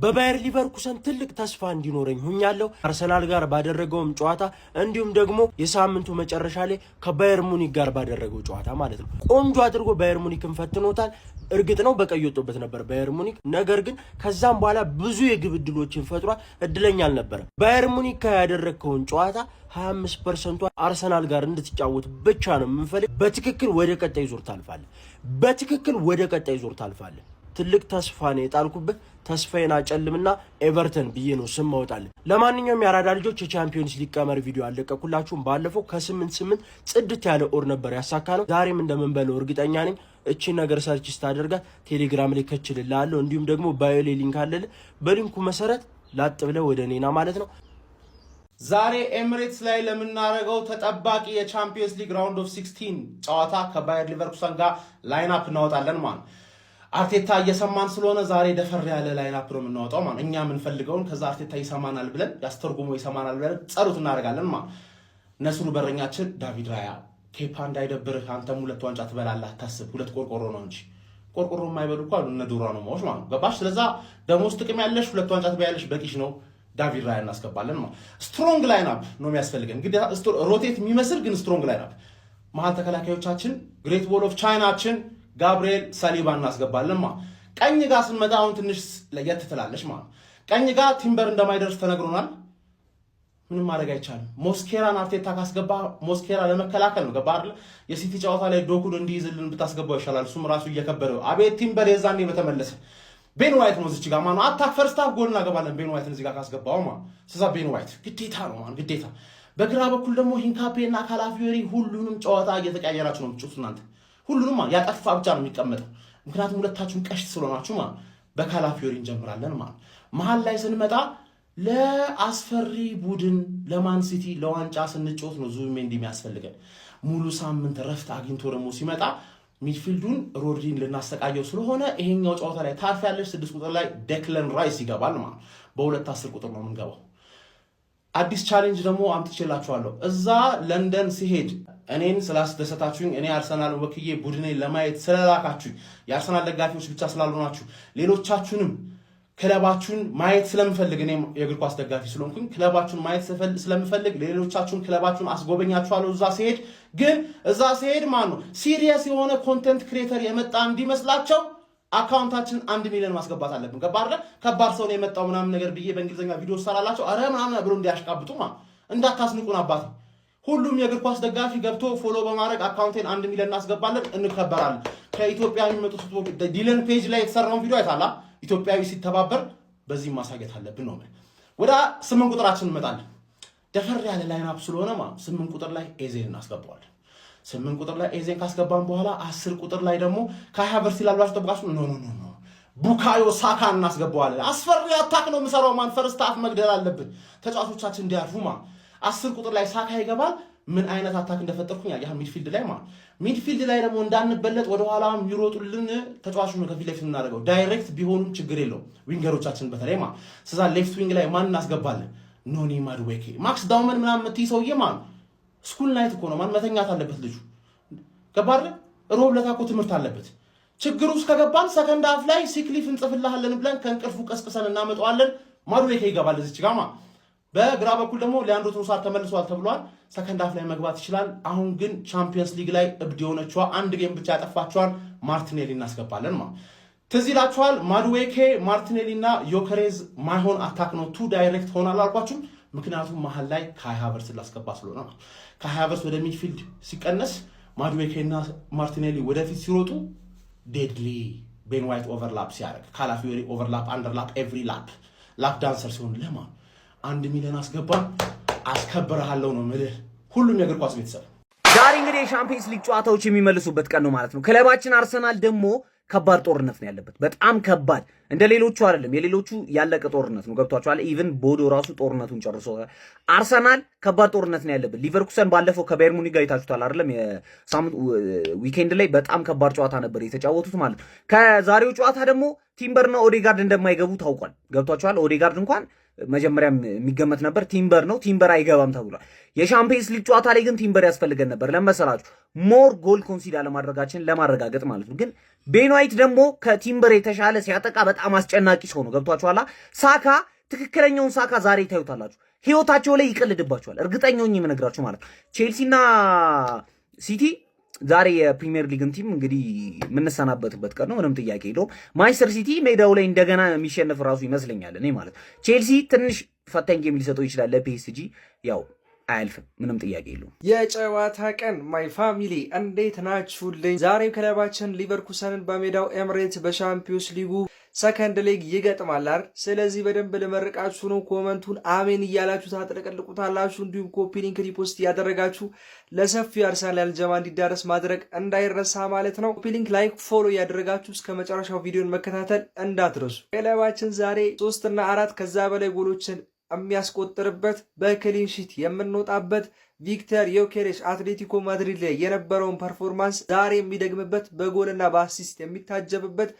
በባየር ሊቨርኩሰን ትልቅ ተስፋ እንዲኖረኝ ሆኛለሁ። አርሰናል ጋር ባደረገውም ጨዋታ እንዲሁም ደግሞ የሳምንቱ መጨረሻ ላይ ከባየር ሙኒክ ጋር ባደረገው ጨዋታ ማለት ነው ቆንጆ አድርጎ ባየር ሙኒክን ፈትኖታል። እርግጥ ነው በቀይ ወጥቶበት ነበር ባየር ሙኒክ፣ ነገር ግን ከዛም በኋላ ብዙ የግብ ዕድሎችን ፈጥሯል። እድለኛ አልነበረም። ባየር ሙኒክ ያደረገውን ጨዋታ 25% አርሰናል ጋር እንድትጫወት ብቻ ነው የምንፈልግ። በትክክል ወደ ቀጣይ ዙር ታልፋለህ። ትልቅ ተስፋ ነው የጣልኩበት። ተስፋዬን አጨልምና ኤቨርተን ብዬ ነው ስም ማውጣለህ። ለማንኛውም የአራዳ ልጆች የቻምፒዮንስ ሊግ ቀመር ቪዲዮ አለቀኩላችሁም። ባለፈው ከ8 ጽድት ያለ ኦር ነበር ያሳካነው። ዛሬም እንደምንበለው እርግጠኛ ነኝ። እቺ ነገር ሰርች ስታደርጋት ቴሌግራም ላይ ከችልልሃለሁ። እንዲሁም ደግሞ ባዮ ላይ ሊንክ አለልህ። በሊንኩ መሰረት ላጥ ብለህ ወደ እኔና ማለት ነው። ዛሬ ኤሚሬትስ ላይ ለምናደርገው ተጠባቂ የቻምፒዮንስ ሊግ ራውንድ ኦፍ 16 ጨዋታ ከባየር ሊቨርኩሰን ጋር ላይንአፕ እናወጣለን ማለት አርቴታ እየሰማን ስለሆነ ዛሬ ደፈር ያለ ላይንአፕ ነው የምናወጣው ማለት እኛ የምንፈልገውን ከዛ አርቴታ ይሰማናል ብለን ያስተርጉሞ ይሰማናል ብለን ጸሎት እናደርጋለን ማለት ነስሩ በረኛችን ዳቪድ ራያ ኬፓ እንዳይደብርህ አንተም 2 ዋንጫ ትበላለህ አታስብ 2 ቆርቆሮ ነው እንጂ ቆርቆሮ የማይበሉ እኮ አሉ እነ ዱራ ነው ማለት ማለት ገባሽ ስለዛ ደሞዝ ጥቅም ያለሽ 2 ዋንጫ ትበያለሽ በቂሽ ነው ዳቪድ ራያ እናስገባለን ማለት ስትሮንግ ላይንአፕ ነው የሚያስፈልገን እንግዲህ ሮቴት የሚመስል ግን ስትሮንግ ላይንአፕ መሀል ተከላካዮቻችን ግሬት ቦል ኦፍ ቻይናችን ጋብሪኤል ሳሊባ እናስገባለን ማለት ቀኝ ጋር ስንመጣ አሁን ትንሽ ለየት ትላለች ማለት ቀኝ ጋር ቲምበር እንደማይደርስ ተነግሮናል ምንም ማድረግ አይቻልም ሞስኬራን አርቴታ ካስገባ ሞስኬራ ለመከላከል ነው ገባ አይደል የሲቲ ጨዋታ ላይ ዶኩን እንዲይዝልን ብታስገባው ይሻላል እሱም ራሱ እየከበደው አቤት ቲምበር የዛኔ በተመለሰ ቤን ዋይት ነው እዚህ ጋር ማለት አታክ ፈርስት ሃፍ ጎል እናገባለን ቤን ዋይትን እዚህ ጋር ካስገባው ማለት ስለዛ ቤን ዋይት ግዴታ ነው ማለት ግዴታ በግራ በኩል ደግሞ ሂንካፔ እና ካላፊዮሪ ሁሉንም ጨዋታ እየተቀያየራችሁ ነው የምትጩት እናንተ ሁሉንም ያጠፋ ብቻ ነው የሚቀመጠው ምክንያቱም ሁለታችሁም ቀሽት ስለሆናችሁ ማለት በካላፊዮሪ እንጀምራለን ማለት መሃል ላይ ስንመጣ ለአስፈሪ ቡድን ለማን ሲቲ ለዋንጫ ስንጮት ነው ዙቢሜንዲ የሚያስፈልገን ሙሉ ሳምንት ረፍት አግኝቶ ደግሞ ሲመጣ ሚድፊልዱን ሮድሪን ልናስተቃየው ስለሆነ ይሄኛው ጨዋታ ላይ ታርፊያለሽ 6 ቁጥር ላይ ዴክለን ራይስ ይገባል ማለት በ2-10 ቁጥር ነው የምንገባው አዲስ ቻሌንጅ ደግሞ አምጥቼላችኋለሁ እዛ ለንደን ሲሄድ እኔን ስላስደሰታችሁኝ እኔ አርሰናል ወክዬ ቡድኔን ለማየት ስለላካችሁኝ የአርሰናል ደጋፊዎች ብቻ ስላልሆናችሁ ሌሎቻችሁንም ክለባችሁን ማየት ስለምፈልግ እኔ የእግር ኳስ ደጋፊ ስለሆንኩኝ ክለባችሁን ማየት ስለምፈልግ ሌሎቻችሁን ክለባችሁን አስጎበኛችኋለሁ እዛ ሲሄድ ማን ነው ሲሪየስ የሆነ ኮንቴንት ክሬተር የመጣ እንዲመስላቸው አካውንታችን 1 ሚሊዮን ማስገባት አለብን ገባር ከባድ ሰው ነው የመጣው ምናምን ነገር ብዬ በእንግሊዘኛ ቪዲዮ ሰራላችሁ አረ ምናምን ብሎ እንዲያሽቃብጡ እንዳታስንቁን አባት ሁሉም የእግር ኳስ ደጋፊ ገብቶ ፎሎ በማድረግ አካውንቴን 1 ሚሊዮን እናስገባለን እንከበራለን ከኢትዮጵያ የሚመጡ ዲለን ፔጅ ላይ የተሰራውን ቪዲዮ አይታላ ኢትዮጵያዊ ሲተባበር በዚህ ማሳየት አለብን ነው ወደ 8 ቁጥራችን እንመጣለን ደፈር ያለ ላይንአፕ ስለሆነ 8 ቁጥር ላይ ኤዜን እናስገባዋለን 8 ቁጥር ላይ ኤዜን ካስገባን በኋላ 10 ቁጥር ላይ ደግሞ ከሃቨርስ ይላልባችሁ ተብቃችሁ ኖ ቡካዮ ሳካ እናስገባዋለን አስፈሪ አታክ ነው የምሰራው ፈርስት ሃፍ መግደል አለብን ተጫዋቾቻችን እንዲያርፉ 10 ቁጥር ላይ ሳካ ይገባል ምን አይነት አታክ እንደፈጠርኩኝ ያ ሚድፊልድ ላይ ሚድፊልድ ላይ ደግሞ እንዳንበለጥ ወደ ኋላም ይሮጡልን ተጫዋቾች ነው ከፊት ለፊት እናደርገው ዳይሬክት ቢሆኑም ችግር የለው ዊንገሮቻችን በተለይ ስለዛ ሌፍት ዊንግ ላይ ማን እናስገባለን ኖኒ ማድዌኬ ማክስ ዳውመን ምናምን መጥተይ ሰውዬ ስኩል ናይት እኮ ነው መተኛት አለበት ልጁ ገባር ሮብ ለታኮ ትምህርት አለበት ችግሩ ውስጥ ከገባን ሰከንድ ሃፍ ላይ ሲክሊፍ እንጽፍልሃለን ብለን ከእንቅልፉ ቀስቅሰን እናመጣዋለን ማድዌኬ ይገባል እዚህ ጋር በግራ በኩል ደግሞ ሊያንድሮ ትሮሳር ተመልሷል ተብሏል ሰከንድ ሃፍ ላይ መግባት ይችላል አሁን ግን ቻምፒየንስ ሊግ ላይ እብድ የሆነችዋ አንድ ጌም ብቻ ያጠፋችዋል ማርቲኔሊ እናስገባለን ትዝ ይላችኋል ማድዌኬ ማርቲኔሊ እና ዮከሬዝ ማይሆን አታክ ነው ቱ ዳይሬክት ሆናል አልኳችሁ ምክንያቱም መሃል ላይ ካይ ሃቨርስ ላስገባ ስለሆነ ካይ ሃቨርስ ወደ ሚድፊልድ ሲቀነስ ማድዌኬ እና ማርቲኔሊ ወደፊት ሲሮጡ ዴድሊ ቤን ዋይት ኦቨርላፕ ሲያደርግ ካላፊዮሪ ኦቨርላፕ አንደርላፕ ኤቭሪ ላፕ ዳንሰር ሲሆን 1 ሚሊዮን አስገባን አስከብረሃለሁ ነው ማለት ሁሉም የእግር ኳስ ቤተሰብ ዛሬ እንግዲህ የሻምፒዮንስ ሊግ ጨዋታዎች የሚመልሱበት ቀን ነው ማለት ነው ክለባችን አርሰናል ደግሞ ከባድ ጦርነት ነው ያለበት በጣም ከባድ እንደ ሌሎቹ አይደለም የሌሎቹ ያለቀ ጦርነት ነው ገብቷቸዋል ኢቭን ቦዶ ራሱ ጦርነቱን ጨርሶ አርሰናል ከባድ ጦርነት ነው ያለበት ሊቨርኩሰን ባለፈው ከባየር ሙኒክ ጋር ይታችሁታል አይደለም የሳምንት ዊኬንድ ላይ በጣም ከባድ ጨዋታ ነበር የተጫወቱት ማለት ከዛሬው ጨዋታ ደግሞ ቲምበርና ኦዴጋርድ እንደማይገቡ ታውቋል ገብቷቸዋል ኦዴጋርድ እንኳን መጀመሪያም የሚገመት ነበር። ቲምበር ነው፣ ቲምበር አይገባም ተብሏል። የሻምፒየንስ ሊግ ጨዋታ ላይ ግን ቲምበር ያስፈልገን ነበር። ለመሰላችሁ ሞር ጎል ኮንሲድ አለማድረጋችን ለማረጋገጥ ማለት ነው። ግን ቤን ዋይት ደግሞ ከቲምበር የተሻለ ሲያጠቃ በጣም አስጨናቂ ሰው ነው። ገብቷችኋል? ሳካ ትክክለኛውን ሳካ ዛሬ ታዩታላችሁ። ህይወታቸው ላይ ይቀልድባቸዋል። እርግጠኛው ነኝ የምነግራችሁ ማለት ነው። ቼልሲና ሲቲ ዛሬ የፕሪሚየር ሊግን ቲም እንግዲህ የምንሰናበትበት ቀን ነው። ምንም ጥያቄ የለውም። ማንቸስተር ሲቲ ሜዳው ላይ እንደገና የሚሸነፍ ራሱ ይመስለኛል እኔ ማለት ነው። ቼልሲ ትንሽ ፈታኝ ጌም ሊሰጠው ይችላል ለፒኤስጂ፣ ያው አያልፍም። ምንም ጥያቄ የለውም። የጨዋታ ቀን ማይ ፋሚሊ እንዴት ናችሁልኝ? ዛሬ ክለባችን ሊቨርኩሰንን በሜዳው ኤምሬት በሻምፒዮንስ ሊጉ ሰከንድ ሌግ ይገጥማል አይደል? ስለዚህ በደንብ ልመርቃችሁ ነው። ኮመንቱን አሜን እያላችሁ ታጥለቀልቁታላችሁ። እንዲሁም ኮፒ ሊንክ ሪፖስት ያደረጋችሁ ለሰፊው አርሰናል ጀማ እንዲዳረስ ማድረግ እንዳይረሳ ማለት ነው። ኮፒ ሊንክ፣ ላይክ፣ ፎሎ ያደረጋችሁ እስከ መጨረሻው ቪዲዮን መከታተል እንዳትረሱ። ክለባችን ዛሬ 3 እና 4 ከዛ በላይ ጎሎችን የሚያስቆጥርበት በክሊንሺት የምንወጣበት ቪክተር ዮኬሬሽ አትሌቲኮ ማድሪድ ላይ የነበረውን ፐርፎርማንስ ዛሬ የሚደግምበት በጎልና በአሲስት የሚታጀብበት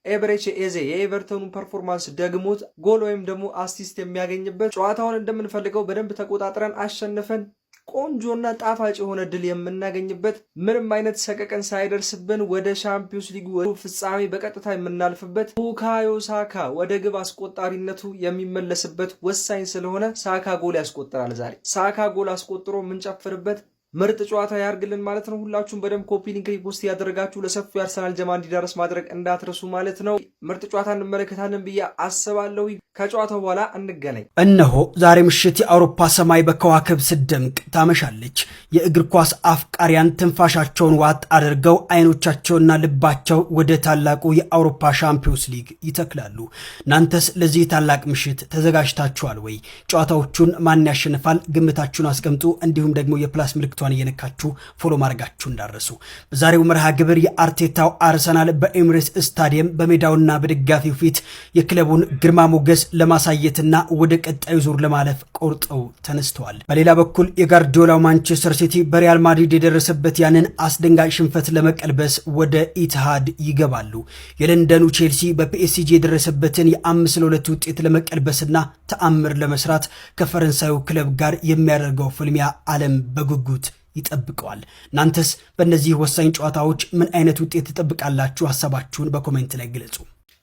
ኤብሬቺ ኤዜ የኤቨርተኑን ፐርፎርማንስ ደግሞት ጎል ወይም ደግሞ አሲስት የሚያገኝበት ጨዋታውን እንደምንፈልገው በደንብ ተቆጣጥረን አሸንፈን ቆንጆና ጣፋጭ የሆነ ድል የምናገኝበት ምንም አይነት ሰቀቀን ሳይደርስብን ወደ ሻምፒዮንስ ሊጉ ፍጻሜ በቀጥታ የምናልፍበት ቡካዮ ሳካ ወደ ግብ አስቆጣሪነቱ የሚመለስበት ወሳኝ ስለሆነ ሳካ ጎል ያስቆጥራል። ዛሬ ሳካ ጎል አስቆጥሮ የምንጨፍርበት ምርጥ ጨዋታ ያርግልን ማለት ነው። ሁላችሁም በደንብ ኮፒ ሊንክ ሪፖስት ያደረጋችሁ ለሰፊው አርሰናል ጀማ እንዲዳረስ ማድረግ እንዳትረሱ ማለት ነው። ምርጥ ጨዋታ እንመለከታለን ብዬ አስባለሁ። ከጨዋታው በኋላ እንገናኝ። እነሆ ዛሬ ምሽት የአውሮፓ ሰማይ በከዋክብት ስትደምቅ ታመሻለች። የእግር ኳስ አፍቃሪያን ትንፋሻቸውን ዋጥ አድርገው አይኖቻቸውና ልባቸው ወደ ታላቁ የአውሮፓ ሻምፒዮንስ ሊግ ይተክላሉ። እናንተስ ለዚህ ታላቅ ምሽት ተዘጋጅታችኋል ወይ? ጨዋታዎቹን ማን ያሸንፋል? ግምታችሁን አስቀምጡ። እንዲሁም ደግሞ የፕላስ ምልክቱ እየነካችሁ ፎሎ ማድረጋችሁ እንዳረሱ። በዛሬው መርሃ ግብር የአርቴታው አርሰናል በኤምሬትስ ስታዲየም በሜዳውና በደጋፊው ፊት የክለቡን ግርማ ሞገስ ለማሳየትና ወደ ቀጣዩ ዙር ለማለፍ ቆርጠው ተነስተዋል። በሌላ በኩል የጋርዲዮላው ማንቸስተር ሲቲ በሪያል ማድሪድ የደረሰበት ያንን አስደንጋጭ ሽንፈት ለመቀልበስ ወደ ኢትሃድ ይገባሉ። የለንደኑ ቼልሲ በፒኤስጂ የደረሰበትን የ5-2 ውጤት ለመቀልበስና ተአምር ለመስራት ከፈረንሳዩ ክለብ ጋር የሚያደርገው ፍልሚያ ዓለም በጉጉት ይጠብቀዋል። እናንተስ በእነዚህ ወሳኝ ጨዋታዎች ምን አይነት ውጤት ትጠብቃላችሁ? ሐሳባችሁን በኮሜንት ላይ ግለጹ።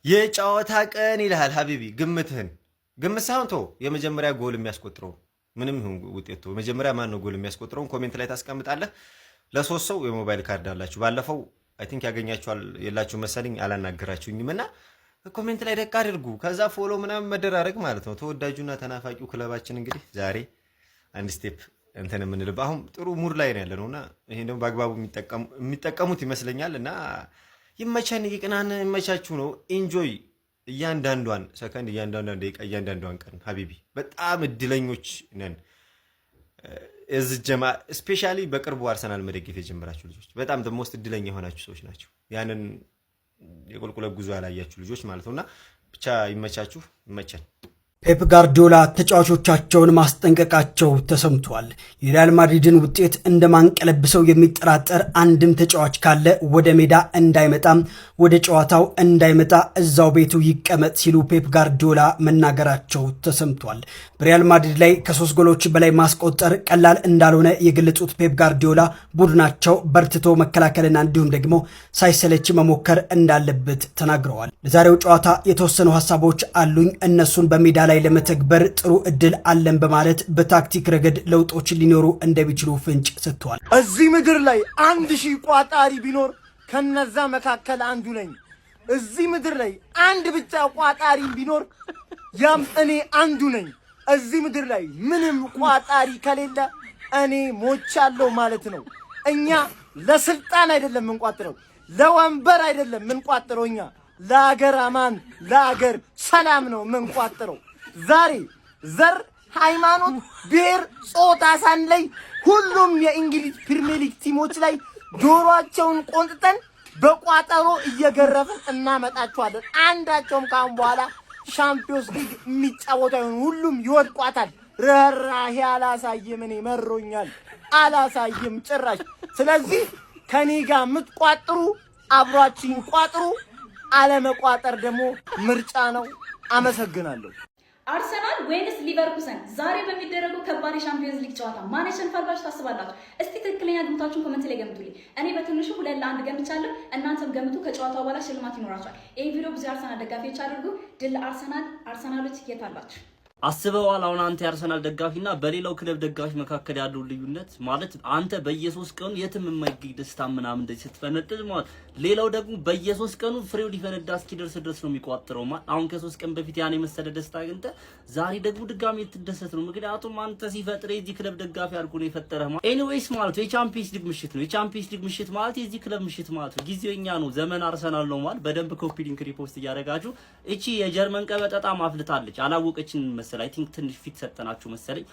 የጨዋታ ቀን ይልሃል ሀቢቢ። ግምት ሳይሆን ተው፣ የመጀመሪያ ጎል የሚያስቆጥረው ምንም ይሁን ውጤቱ መጀመሪያ ማን ነው ጎል የሚያስቆጥረውን ኮሜንት ላይ ታስቀምጣለህ። ለሶስት ሰው የሞባይል ካርድ አላችሁ። ባለፈው አይ ቲንክ ያገኛችኋል የላችሁ መሰለኝ፣ አላናገራችሁኝም እና ኮሜንት ላይ ደቅ አድርጉ። ከዛ ፎሎ ምናምን መደራረግ ማለት ነው። ተወዳጁና ተናፋቂው ክለባችን እንግዲህ ዛሬ አንድ ስቴፕ እንትን የምንልበት አሁን ጥሩ ሙድ ላይ ነው ያለነውና ይሄን ደግሞ በአግባቡ የሚጠቀሙት ይመስለኛል። እና ይመቸን፣ ይቅናን፣ ይመቻችሁ ነው። ኢንጆይ እያንዳንዷን ሰከንድ፣ እያንዳንዷን ደቂቃ፣ እያንዳንዷን ቀን ሀቢቢ። በጣም እድለኞች ነን። እዚህ ጀማ ስፔሻሊ በቅርቡ አርሰናል መደገፍ የጀመራችሁ ልጆች በጣም ደሞስት እድለኛ የሆናችሁ ሰዎች ናቸው። ያንን የቁልቁለት ጉዞ ያላያችሁ ልጆች ማለት ነውና ብቻ ይመቻችሁ፣ ይመቸን። ፔፕ ጋርዲዮላ ተጫዋቾቻቸውን ማስጠንቀቃቸው ተሰምቷል። የሪያል ማድሪድን ውጤት እንደማንቀለብሰው የሚጠራጠር አንድም ተጫዋች ካለ ወደ ሜዳ እንዳይመጣም፣ ወደ ጨዋታው እንዳይመጣ እዛው ቤቱ ይቀመጥ ሲሉ ፔፕ ጋርዲዮላ መናገራቸው ተሰምቷል። በሪያል ማድሪድ ላይ ከ3 ጎሎች በላይ ማስቆጠር ቀላል እንዳልሆነ የገለጹት ፔፕ ጋርዲዮላ ቡድናቸው በርትቶ መከላከልና እንዲሁም ደግሞ ሳይሰለች መሞከር እንዳለበት ተናግረዋል። ለዛሬው ጨዋታ የተወሰኑ ሀሳቦች አሉኝ፣ እነሱን በሜዳ ላይ ለመተግበር ጥሩ እድል አለን በማለት በታክቲክ ረገድ ለውጦች ሊኖሩ እንደሚችሉ ፍንጭ ሰጥቷል። እዚህ ምድር ላይ 1000 ቋጣሪ ቢኖር ከነዛ መካከል አንዱ ነኝ። እዚህ ምድር ላይ አንድ ብቻ ቋጣሪ ቢኖር ያም እኔ አንዱ ነኝ። እዚህ ምድር ላይ ምንም ቋጣሪ ከሌለ እኔ ሞቻለሁ ማለት ነው። እኛ ለስልጣን አይደለም ምንቋጥረው፣ ለወንበር አይደለም ምንቋጥረው። እኛ ለአገር አማን፣ ለአገር ሰላም ነው ምንቋጥረው። ዛሬ ዘር፣ ሃይማኖት፣ ብሔር፣ ጾታ ሳንለይ ሁሉም የእንግሊዝ ፕሪሚየር ሊግ ቲሞች ላይ ጆሮአቸውን ቆንጥጠን በቋጠሮ እየገረፍን እናመጣቸዋለን። አንዳቸውም ካሁን በኋላ ሻምፒዮንስ ሊግ የሚጫወቱ አይሆን፣ ሁሉም ይወድቋታል። ርህራሄ አላሳይም፣ እኔ መሮኛል፣ አላሳይም ጭራሽ። ስለዚህ ከኔ ጋር የምትቋጥሩ አብሯችሁን ቋጥሩ፣ አለመቋጠር ደግሞ ምርጫ ነው። አመሰግናለሁ። አርሰናል ወይንስ ሊቨርኩሰን ዛሬ በሚደረገው ከባድ የሻምፒዮንስ ሊግ ጨዋታ ማን ያሸንፋል ብላችሁ ታስባላችሁ? እስቲ ትክክለኛ ግምታችሁን ኮሜንት ላይ ገምቱልኝ። እኔ በትንሹ 2-1 ገምቻለሁ። እናንተም ገምቱ። ከጨዋታው በኋላ ሽልማት ይኖራችኋል። ይሄን ቪዲዮ ብዙ አርሰናል ደጋፊዎች አድርጉ። ድል አርሰናል! አርሰናሎች የት አላችሁ? አስበዋል? አሁን አንተ የአርሰናል ደጋፊና በሌላው ክለብ ደጋፊ መካከል ያለው ልዩነት ማለት አንተ በየሶስት ቀኑ የትም የማይገኝ ደስታ ምናምን እንደዚህ ስትፈነጥዝ ማለት ሌላው ደግሞ በየሶስት ቀኑ ፍሬው ሊፈነዳ እስኪደርስ ድረስ ነው የሚቋጥረው ማለት አሁን ከሶስት ቀን በፊት ያን የመሰለ ደስታ አግኝተ ዛሬ ደግሞ ድጋሚ ልትደሰት ነው። ምክንያቱም አንተ ሲፈጥር የዚህ ክለብ ደጋፊ አድርጎ ነው የፈጠረህ ማለት ኤኒዌይስ ማለት የቻምፒየንስ ሊግ ምሽት ነው። የቻምፒየንስ ሊግ ምሽት ማለት የዚህ ክለብ ምሽት ማለት ነው። ጊዜኛ ነው። ዘመን አርሰናል ነው ማለት በደንብ ኮፒ ሊንክ ሪፖስት እያደረጋችሁ እቺ የጀርመን ቀበጣ ማፍልታለች። አላወቀችን መሰለ አይ ቲንክ ትንሽ ፊት ሰጠናችሁ መሰለኝ።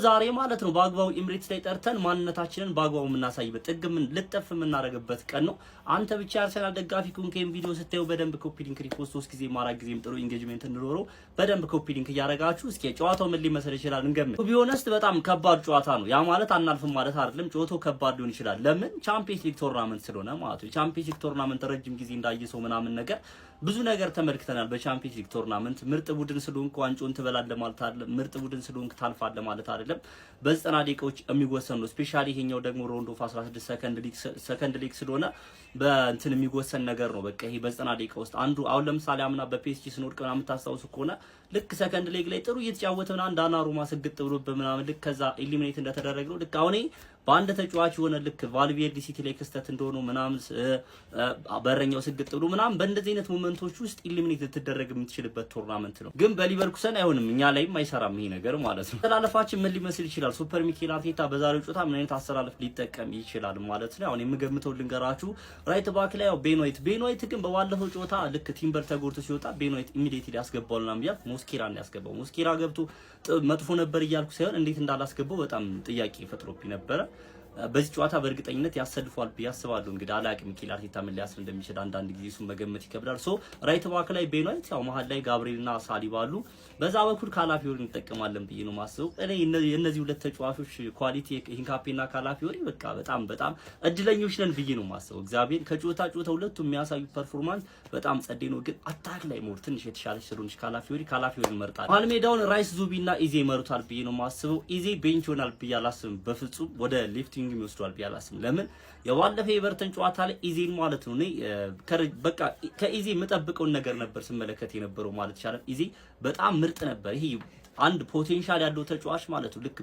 ዛሬ ማለት ነው በአግባቡ ኤምሬትስ ላይ ጠርተን ማንነታችንን በአግባቡ የምናሳይበት ጥግምን ልጠፍ የምናደርግበት ቀን ነው። አንተ ብቻ አርሰናል ደጋፊ ኩንኬም ቪዲዮ ስታዩ በደንብ ኮፒ ሊንክ ሪፖስት 3 ጊዜ ማራግ ጊዜም ጥሩ ኢንጌጅመንት እንኖረው በደንብ ኮፒ ሊንክ እያደረጋችሁ እስኪ ጨዋታው ምን ሊመስል ይችላል እንገምት። ቢሆንስ በጣም ከባድ ጨዋታ ነው። ያ ማለት አናልፍም ማለት አይደለም። ጨዋታው ከባድ ሊሆን ይችላል። ለምን ቻምፒየንስ ሊግ ቶርናመንት ስለሆነ ማለት ነው። ቻምፒየንስ ሊግ ቶርናመንት ረጅም ጊዜ እንዳይሰው ምናምን ነገር ብዙ ነገር ተመልክተናል። በቻምፒየንስ ሊግ ቶርናመንት ምርጥ ቡድን ስለሆንክ ዋንጫውን ትበላለህ ማለት አይደለም። ምርጥ ቡድን ስለሆንክ ታልፋለህ ማለት አይደለም። በ90 ደቂቃዎች የሚወሰን ነው። ስፔሻሊ ይሄኛው ደግሞ ራውንድ ኦፍ 16 ሰከንድ ሊግ ስለሆነ በእንትን የሚወሰን ነገር ነው። በቃ ይሄ በ90 ደቂቃ ውስጥ አንዱ አሁን ለምሳሌ አምና በፒኤስጂ ስንወድቅ ምናምን የምታስታውሱ ከሆነ ልክ ሰከንድ ሊግ ላይ ጥሩ እየተጫወተ ምናምን ዳናሩማ ስግጥ ብሎ በምናምን ልክ ከዛ ኢሊሚኔት እንደተደረገ ነው። ልክ አሁን በአንድ ተጫዋች የሆነ ልክ ቫልቬርዲ ሲቲ ላይ ክስተት እንደሆነ ምናምን በረኛው ስግጥ ብሎ ምናምን በእንደዚህ አይነት ሞመንቶች ውስጥ ኢሊሚኔት ልትደረግ የምትችልበት ቶርናመንት ነው። ግን በሊቨርኩሰን አይሆንም፣ እኛ ላይም አይሰራም ይሄ ነገር ማለት ነው። አሰላለፋችን ምን ሊመስል ይችላል? ሱፐር ሚኬል አርቴታ በዛሬው ጨዋታ ምን አይነት አሰላለፍ ሊጠቀም ይችላል ማለት ነው። አሁን የምገምተው ልንገራችሁ። ራይት ባክ ላይ ያው ቤንዋይት ግን በባለፈው ጨዋታ ልክ ቲምበር ተጎድቶ ሲወጣ ቤንዋይት ኢሚዲየትሊ ያስገባውና ምያል ሞስኬራን ያስገባው። ሞስኬራ ገብቶ መጥፎ ነበር እያልኩ ሳይሆን እንዴት እንዳላስገባው በጣም ጥያቄ ፈጥሮብኝ ነበረ። በዚህ ጨዋታ በእርግጠኝነት ያሰልፏል ብዬ አስባለሁ። እንግዲህ አላውቅም ሚኬል አርቴታ ምን ሊያስል እንደሚችል አንዳንድ ጊዜ እሱን መገመት ይከብዳል። ራይት ባክ ላይ ቤንዋይት ያው መሀል ላይ ጋብሪኤልና ሳሊባ አሉ። በዛ በኩል ካላፊዮሪ እንጠቀማለን ብዬ ነው ማስበው። እኔ የነዚህ ሁለት ተጫዋቾች ኳሊቲ ሂንካፔና ካላፊዮሪ በቃ በጣም እድለኞች ነን ብዬ ነው ማስበው። እግዚአብሔር ከጨዋታ ሁለቱ የሚያሳዩ ፐርፎርማንስ በጣም ጸዴ ነው። ግን አታክ ላይ ሞር ትንሽ የተሻለች ስለሆነች ካላፊዮሪ መርጣለሁ። ፓልሜዳውን ራይስ ዙቢና ኢዜ ይመሩታል ብዬ ነው ማስበው። ኢዜ ቤንች ይሆናል ብዬ አላስብም በፍጹም። ወደ ሌፍት ዊንግ ይወስዷል ብዬ አላስብም። ለምን የባለፈው የኤቨርተን ጨዋታ ላይ ኢዜን ማለት ነው እኔ በቃ ከኢዜ የምጠብቀውን ነገር ነበር ስመለከት የነበረው ማለት ይቻላል። ኢዜ በጣም ምርጥ ነበር። ይሄ አንድ ፖቴንሻል ያለው ተጫዋች ማለት ነው። ልክ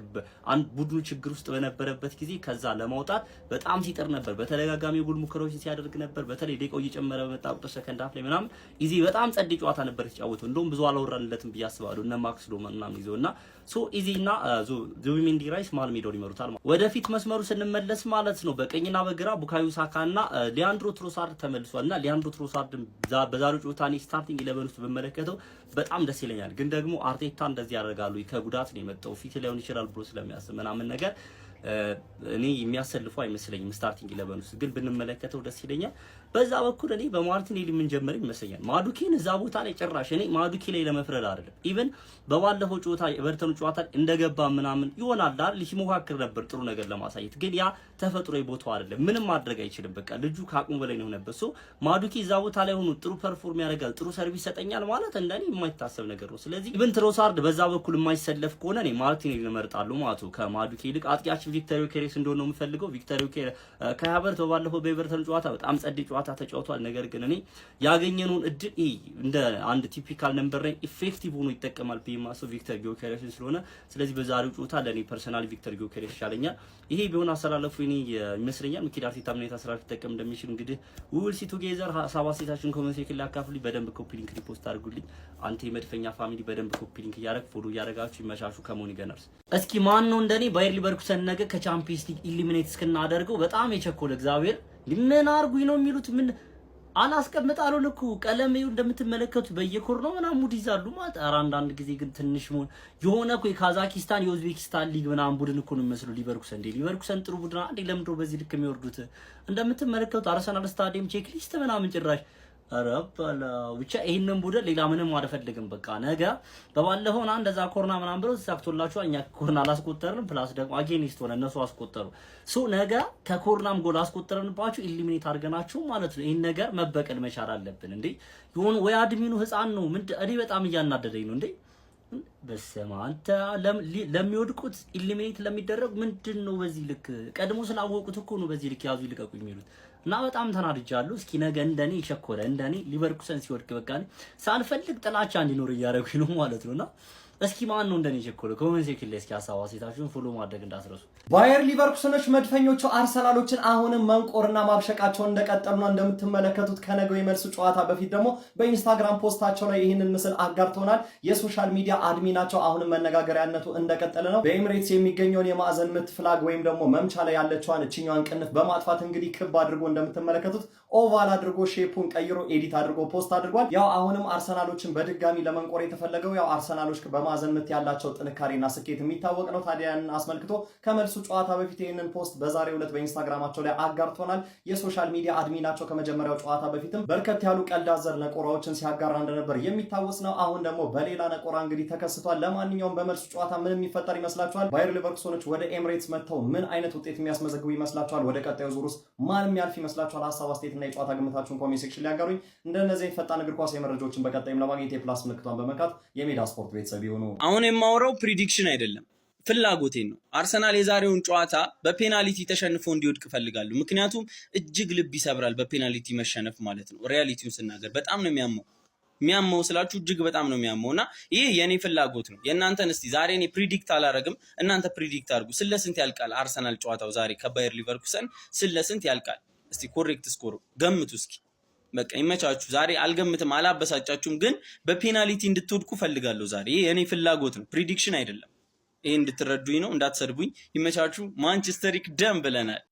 አንድ ቡድኑ ችግር ውስጥ በነበረበት ጊዜ ከዛ ለማውጣት በጣም ሲጥር ነበር። በተደጋጋሚ ጎል ሙከራዎች ሲያደርግ ነበር። በተለይ ደቂቃው እየጨመረ በመጣ ቁጥር ሰከንድ ሃፍ ላይ ምናምን ኢዜ በጣም ጸዴ ጨዋታ ነበር የተጫወተው። እንደውም ብዙ አላወራንለትም ብዬ አስባለሁ። እነ ማክስ ዶማ ምናምን ይዘውና ኢዜና ዙቢሜንዲ ራይስ መሀል ሜዳውን ይመሩታል። ወደፊት መስመሩ ስንመለስ ማለት ነው በቀኝና በግራ ቡካዮ ሳካና ሊያንድሮ ትሮሳርድ ተመልሷልና ሊያንድሮ ትሮሳርድ በዛሬው ጨዋታ እኔ ስታርቲንግ 11 ውስጥ በመለከተው በጣም ደስ ይለኛል። ግን ደግሞ አርቴታ እንደዚህ ያደርጋሉ ከጉዳት ነው የመጣው ፊት ላይሆን ይችላል ብሎ ስለሚያስብ ምናምን ነገር እኔ የሚያሰልፈው አይመስለኝም። ስታርቲንግ 11 ውስጥ ግን ብንመለከተው ደስ ይለኛል። በዛ በኩል እኔ በማርቲኔሊ ምን ጀመረ ይመስለኛል። ማዱኬን እዛ ቦታ ላይ ጭራሽ እኔ ማዱኬ ላይ ለመፍረድ አይደለም። ኢቭን በባለፈው ጨዋታ የኤቨርተኑ ጨዋታ እንደገባ ምናምን ይሆናል አይደል ሲሞካክር ነበር ጥሩ ነገር ለማሳየት። ግን ያ ተፈጥሮዬ ቦታው አይደለም። ምንም ማድረግ አይችልም። በቃ ልጁ ከአቅሙ በላይ ነው ነበር። ማዱኬ እዛ ቦታ ላይ ሆኖ ጥሩ ፐርፎርም ያደርጋል፣ ጥሩ ሰርቪስ ይሰጠኛል ማለት እንደኔ የማይታሰብ ነገር ነው። ስለዚህ ኢቭን ትሮሳርድ በዛ በኩል የማይሰለፍ ከሆነ እኔ ማርቲኔሊ እመርጣለሁ ማለት ነው ከማዱኬ ይልቅ። አጥቂያችን ቪክተር ዮኬሬስ እንደሆነ ነው የምፈልገው። ቪክተር ዮኬሬስ ከሀበርት በባለፈው በኤቨርተን ጨዋታ በጣም ጸዴ ጨዋታ ተጫውቷል። ነገር ግን እኔ ያገኘነውን እድል እንደ አንድ ቲፒካል ነምበር ላይ ኢፌክቲቭ ሆኖ ይጠቀማል በማሰብ ቪክተር ዮኬሬስ ስለሆነ ስለዚህ በዛሬው ጨዋታ ለኔ ፐርሰናል ቪክተር ዮኬሬስ ይሻለኛል። ይሄ ቢሆን አሰላለፉ እኔ ይመስለኛል ሚኬል አርቴታ ምን አይነት አሰላለፍ ይጠቀም እንደሚችል እንግዲህ ዊል ሲ ቱጌዘር ሀሳብ አስተያየታችሁን ኮሜንት ሴክሽን ላይ አካፍሉኝ። በደንብ ኮፒ ሊንክ ሪፖስት አድርጉልኝ። አንተ የመድፈኛ ፋሚሊ በደንብ ኮፒ ሊንክ እያደረግ ፎሎ እያደረጋችሁ ይመሻሹ ከሞኒ ገነርስ። እስኪ ማን ነው እንደኔ ባየር ሊቨርኩሰን ነገ ከቻምፒየንስ ሊግ ኢሊሚኔት እስክናደርገው በጣም የቸኮለ እግዚአብሔር ምን አርጉኝ ነው የሚሉት ምን አላስቀምጣለሁ ልኩ ቀለም ይሁን እንደምትመለከቱ በየኮር ነው ምናምን ሙድ ይዛሉ ማለት አንዳንድ ጊዜ ግን ትንሽ ሞን የሆነ እኮ የካዛኪስታን የኡዝቤኪስታን ሊግ ምናምን ቡድን እኮ ነው የሚመስለው ሊቨርኩሰን። ሊቨርኩሰን ጥሩ ቡድን አይደል? ለምንድነው በዚህ ልክ የሚወርዱት? እንደምትመለከቱ አርሰናል ስታዲየም ቼክ ሊስት ምናምን ጭራሽ አረባላ ብቻ ይሄንን ቡድን ሌላ ምንም አልፈልግም። በቃ ነገ በባለፈው እንደዛ ኮርና ምናምን ብለው ተሳክቶላችኋል። እኛ ኮርና አላስቆጠርንም፣ ፕላስ ደግሞ አጌኒስት ሆነ እነሱ አስቆጠሩ። ነገ ከኮርናም ጎል አስቆጠረንባችሁ ኢሊሚኔት አድርገናችሁ ማለት ነው። ይሄን ነገር መበቀል መቻል አለብን እንዴ። ይሁን ወይ አድሚኑ ህፃን ነው ምን እኔ በጣም እያናደደኝ ነው እንዴ። በስመ አብ አንተ ለሚወድቁት ኢሊሚኔት ለሚደረግ ምንድነው በዚህ ልክ ቀድሞ ስላወቁት እኮ ነው በዚህ ልክ ያዙ ይልቀቁ የሚሉት እና በጣም ተናድጃለሁ። እስኪ ነገ እንደኔ ቸኮለ እንደኔ ሊቨርኩሰን ሲወድቅ በቃ ሳልፈልግ ጥላቻ እንዲኖር እያደረጉኝ ነው ማለት ነውና እስኪ ማን ነው እንደኔ ቸኮለ ኮሜንት ሴክሽን ላይ እስኪ ሐሳብ አስተያየታችሁን ፎሎ ማድረግ እንዳትረሱ። ባየር ሊቨርኩሰኖች መድፈኞቹ አርሰናሎችን አሁንም መንቆርና ማብሸቃቸውን እንደቀጠሉ ነው። እንደምትመለከቱት ከነገው የመልሱ ጨዋታ በፊት ደግሞ በኢንስታግራም ፖስታቸው ላይ ይህንን ምስል አጋርተውናል። የሶሻል ሚዲያ አድሚናቸው አሁንም መነጋገሪያነቱ እንደቀጠለ ነው። በኤምሬትስ የሚገኘውን የማዕዘን ምት ፍላግ ወይም ደግሞ መምቻ ላይ ያለችዋን እችኛዋን ቅንፍ በማጥፋት እንግዲህ ክብ አድርጎ እንደምትመለከቱት ኦቫል አድርጎ ሼፑን ቀይሮ ኤዲት አድርጎ ፖስት አድርጓል። ያው አሁንም አርሰናሎችን በድጋሚ ለመንቆር የተፈለገው ያው አርሰናሎች በማዕዘን ምት ያላቸው ጥንካሬና ስኬት የሚታወቅ ነው። ታዲያ ያንን አስመልክቶ ከመልሱ ጨዋታ በፊት ይህንን ፖስት በዛሬው ዕለት በኢንስታግራማቸው ላይ አጋርቶናል። የሶሻል ሚዲያ አድሚናቸው ከመጀመሪያው ጨዋታ በፊትም በርከት ያሉ ቀልድ አዘል ነቆራዎችን ሲያጋራ እንደነበር የሚታወስ ነው። አሁን ደግሞ በሌላ ነቆራ እንግዲህ ተከስቷል። ለማንኛውም በመልሱ ጨዋታ ምን የሚፈጠር ይመስላችኋል? ባየር ሊቨርኩሰኖች ወደ ኤምሬትስ መጥተው ምን አይነት ውጤት የሚያስመዘግቡ ይመስላችኋል? ወደ ቀጣዩ ዙር ውስጥ ማን የሚያልፍ ይመስላችኋል? ሀሳብ አስተያየትና የጨዋታ ግምታችሁን ኮሜንት ሴክሽን ላይ ያጋሩኝ። እንደነዚህ ፈጣን እግር ኳስ የመረጃዎችን በቀጣይም ለማግኘት የፕላስ ምልክቷን በመንካት የሜዳ ስፖርት ቤተሰብ ይሁኑ። አሁን የማወራው ፕሪዲክሽን አይደለም፣ ፍላጎቴን ነው። አርሰናል የዛሬውን ጨዋታ በፔናልቲ ተሸንፎ እንዲወድቅ እፈልጋለሁ። ምክንያቱም እጅግ ልብ ይሰብራል በፔናልቲ መሸነፍ ማለት ነው። ሪያሊቲውን ስናገር በጣም ነው የሚያመው ስላችሁ እጅግ በጣም ነው የሚያመውና ይሄ የኔ ፍላጎት ነው። የእናንተን እስቲ ዛሬ እኔ ፕሪዲክት አላረግም፣ እናንተ ፕሪዲክት አድርጉ። ስለስንት ያልቃል አርሰናል ጨዋታው ዛሬ ከባየር ሊቨርኩሰን ስለስንት ያልቃል? እስቲ ኮሬክት ስኮር ገምቱ እስኪ። በቃ ይመቻችሁ። ዛሬ አልገምትም፣ አላበሳጫችሁም፣ ግን በፔናልቲ እንድትወድቁ ፈልጋለሁ ዛሬ። ይሄ የኔ ፍላጎት ነው፣ ፕሪዲክሽን አይደለም። ይሄ እንድትረዱኝ ነው፣ እንዳትሰድቡኝ። ይመቻችሁ። ማንቸስተር ይቅደም ብለናል።